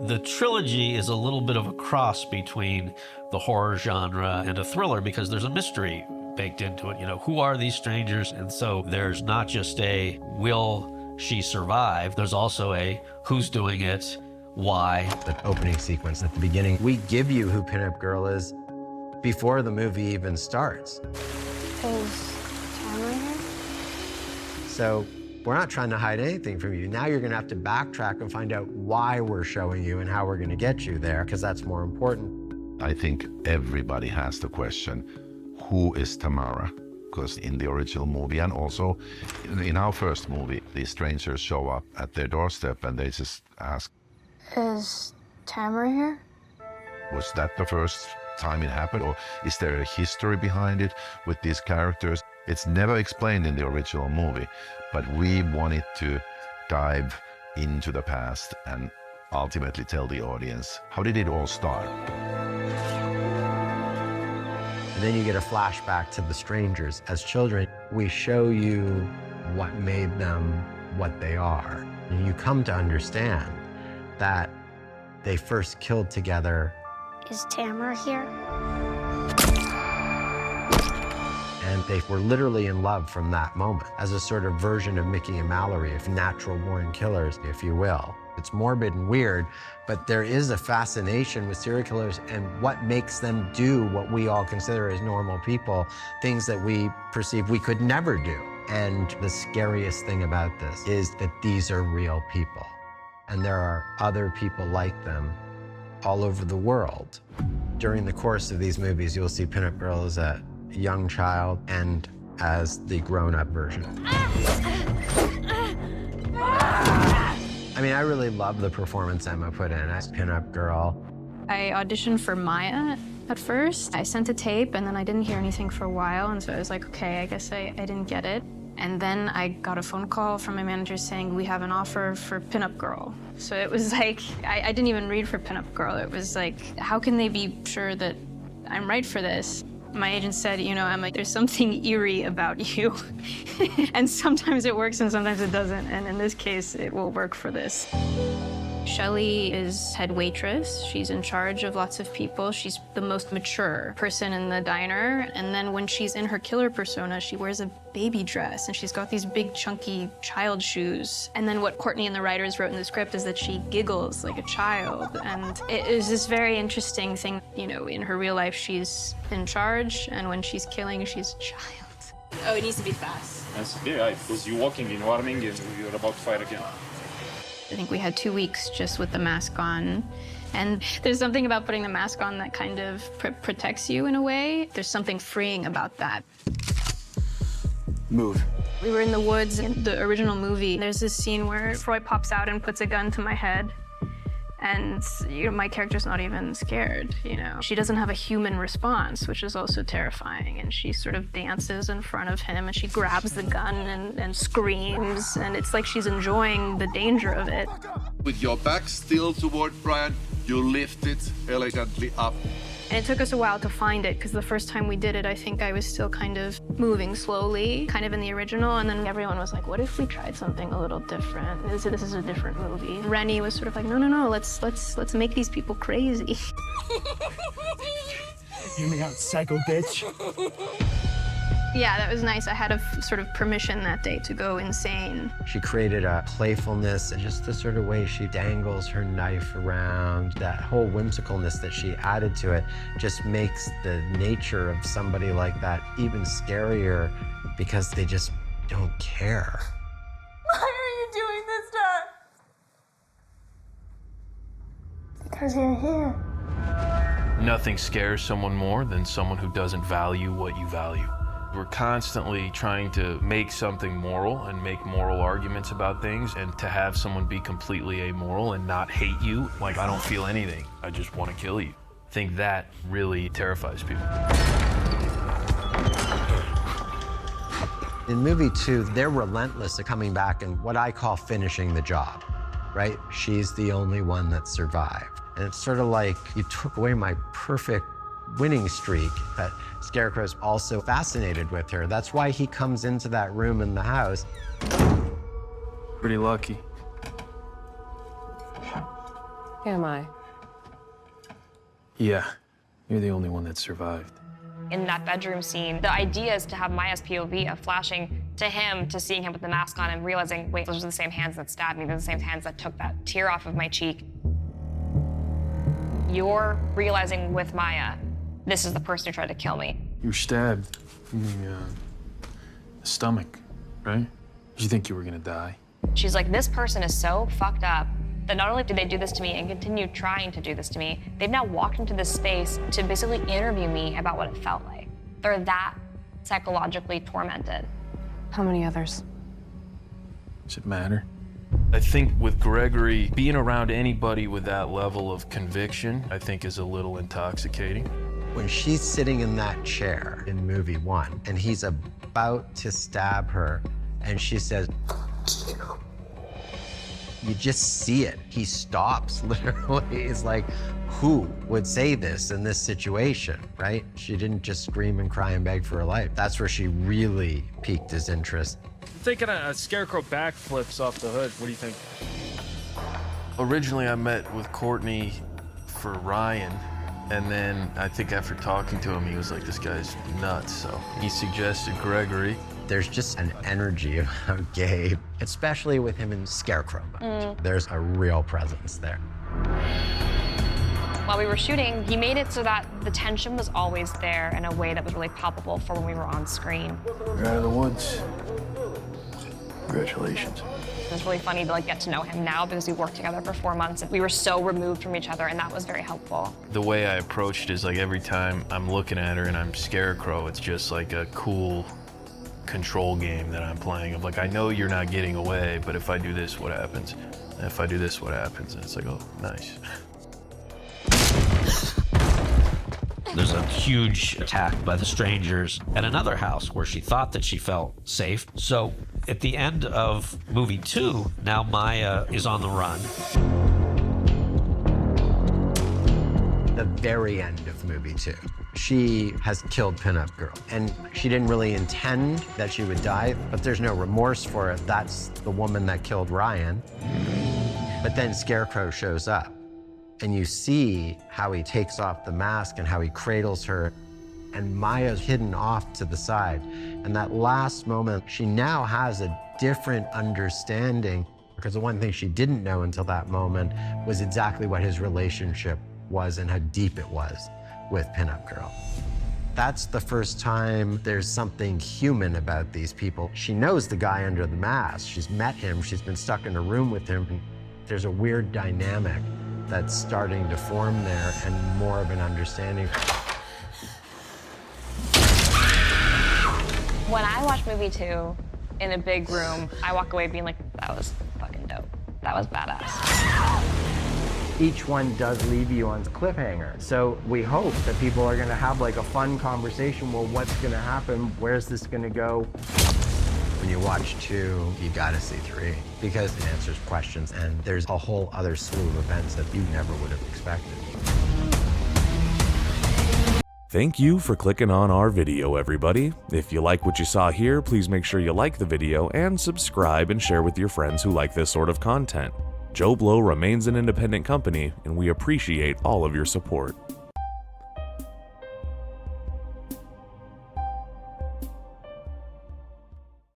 The trilogy is a little bit of a cross between the horror genre and a thriller because there's a mystery baked into it. You know, who are these strangers? And so there's not just a will she survive, there's also a who's doing it, why. The opening sequence at the beginning, we give you who Pinup Girl is before the movie even starts. Is Tamara here? So we're not trying to hide anything from you. Now you're gonna have to backtrack and find out why we're showing you and how we're gonna get you there, because that's more important. I think everybody has the question, who is Tamara? Because in the original movie and also in our first movie, these strangers show up at their doorstep and they just ask, Is Tamara here? was that the first time it happened, or is there a history behind it with these characters? It's never explained in the original movie, but we wanted to dive into the past and ultimately tell the audience, how did it all start? And then you get a flashback to the strangers. As children, we show you what made them what they are. And you come to understand that they first killed together. Is Tamara here? And they were literally in love from that moment, as a sort of version of Mickey and Mallory, if natural-born killers, if you will. It's morbid and weird, but there is a fascination with serial killers and what makes them do what we all consider as normal people, things that we perceive we could never do. And the scariest thing about this is that these are real people, and there are other people like them all over the world. During the course of these movies, you'll see Pinup Girl as a young child and as the grown-up version. I mean, I really love the performance Emma put in as Pinup Girl. I auditioned for Maya at first. I sent a tape, and then I didn't hear anything for a while, and so I was like, okay, I guess I didn't get it. And then I got a phone call from my manager saying, we have an offer for Pinup Girl. So it was like, I didn't even read for Pinup Girl. It was like, how can they be sure that I'm right for this? My agent said, you know, Emma, there's something eerie about you. And sometimes it works and sometimes it doesn't. And in this case, it will work for this. Shelley is head waitress. She's in charge of lots of people. She's the most mature person in the diner. And then when she's in her killer persona, she wears a baby dress and she's got these big chunky child shoes. And then what Courtney and the writers wrote in the script is that she giggles like a child. And it is this very interesting thing. You know, in her real life, she's in charge, and when she's killing, she's a child. Oh, it needs to be fast. Yeah, because you're walking in warming and you're about to fight again. I think we had 2 weeks just with the mask on. And there's something about putting the mask on that kind of protects you in a way. There's something freeing about that. Move. We were in the woods in the original movie. There's this scene where Froy pops out and puts a gun to my head. And you know, my character's not even scared, you know. She doesn't have a human response, which is also terrifying. And she sort of dances in front of him, and she grabs the gun and screams. And it's like she's enjoying the danger of it. With your back still toward Brian, you lift it elegantly up. And it took us a while to find it, because the first time we did it, I think I was still kind of moving slowly, kind of in the original, and then everyone was like, what if we tried something a little different? This is a different movie. Rennie was sort of like, no, let's make these people crazy. Hear me out, psycho bitch. Yeah, that was nice. I had a sort of permission that day to go insane. She created a playfulness and just the sort of way she dangles her knife around. That whole whimsicalness that she added to it just makes the nature of somebody like that even scarier, because they just don't care. Why are you doing this to us? Because you're here. Nothing scares someone more than someone who doesn't value what you value. We're constantly trying to make something moral and make moral arguments about things, and to have someone be completely amoral and not hate you, like, I don't feel anything, I just want to kill you. I think that really terrifies people. In movie 2, they're relentless at coming back and what I call finishing the job, right? She's the only one that survived. And it's sort of like you took away my perfect winning streak, but Scarecrow's also fascinated with her. That's why he comes into that room in the house. Pretty lucky. Am I? Yeah, you're the only one that survived. In that bedroom scene, the idea is to have Maya's POV of flashing to him, to seeing him with the mask on and realizing, wait, those are the same hands that stabbed me, those are the same hands that took that tear off of my cheek. You're realizing with Maya, this is the person who tried to kill me. You were stabbed in the stomach, right? Did you think you were gonna die? She's like, this person is so fucked up that not only did they do this to me and continue trying to do this to me, they've now walked into this space to basically interview me about what it felt like. They're that psychologically tormented. How many others? Does it matter? I think with Gregory, being around anybody with that level of conviction, I think is a little intoxicating. When she's sitting in that chair in movie 1, and he's about to stab her, and she says, you just see it. He stops, literally. It's like, who would say this in this situation, right? She didn't just scream and cry and beg for her life. That's where she really piqued his interest. I'm thinking a Scarecrow backflips off the hood. What do you think? Originally, I met with Courtney for Ryan, and then I think after talking to him, he was like, this guy's nuts, so he suggested Gregory. There's just an energy about Gabe, especially with him in Scarecrow mode. There's a real presence there. While we were shooting, he made it so that the tension was always there in a way that was really palpable for when we were on screen. We're out of the woods. Congratulations. It was really funny to get to know him now because we worked together for 4 months and we were so removed from each other, and that was very helpful. The way I approached it is every time I'm looking at her and I'm Scarecrow, it's just like a cool control game that I'm playing of I know you're not getting away, but if I do this, what happens? And if I do this, what happens? And it's like, oh, nice. There's a huge attack by the strangers at another house where she thought that she felt safe. So at the end of movie 2, now Maya is on the run. The very end of movie 2, she has killed Pinup Girl. And she didn't really intend that she would die, but there's no remorse for it. That's the woman that killed Ryan. But then Scarecrow shows up, and you see how he takes off the mask and how he cradles her, and Maya's hidden off to the side. And that last moment, she now has a different understanding, because the one thing she didn't know until that moment was exactly what his relationship was and how deep it was with Pinup Girl. That's the first time there's something human about these people. She knows the guy under the mask. She's met him. She's been stuck in a room with him. There's a weird dynamic that's starting to form there, and more of an understanding. When I watch movie 2 in a big room, I walk away being like, that was fucking dope. That was badass. Each one does leave you on cliffhanger. So we hope that people are gonna have a fun conversation. Well, what's gonna happen? Where's this gonna go? When you watch 2, you gotta see 3, because it answers questions, and there's a whole other slew of events that you never would have expected. Thank you for clicking on our video, everybody. If you like what you saw here, please make sure you like the video and subscribe and share with your friends who like this sort of content. Joblo remains an independent company, and we appreciate all of your support.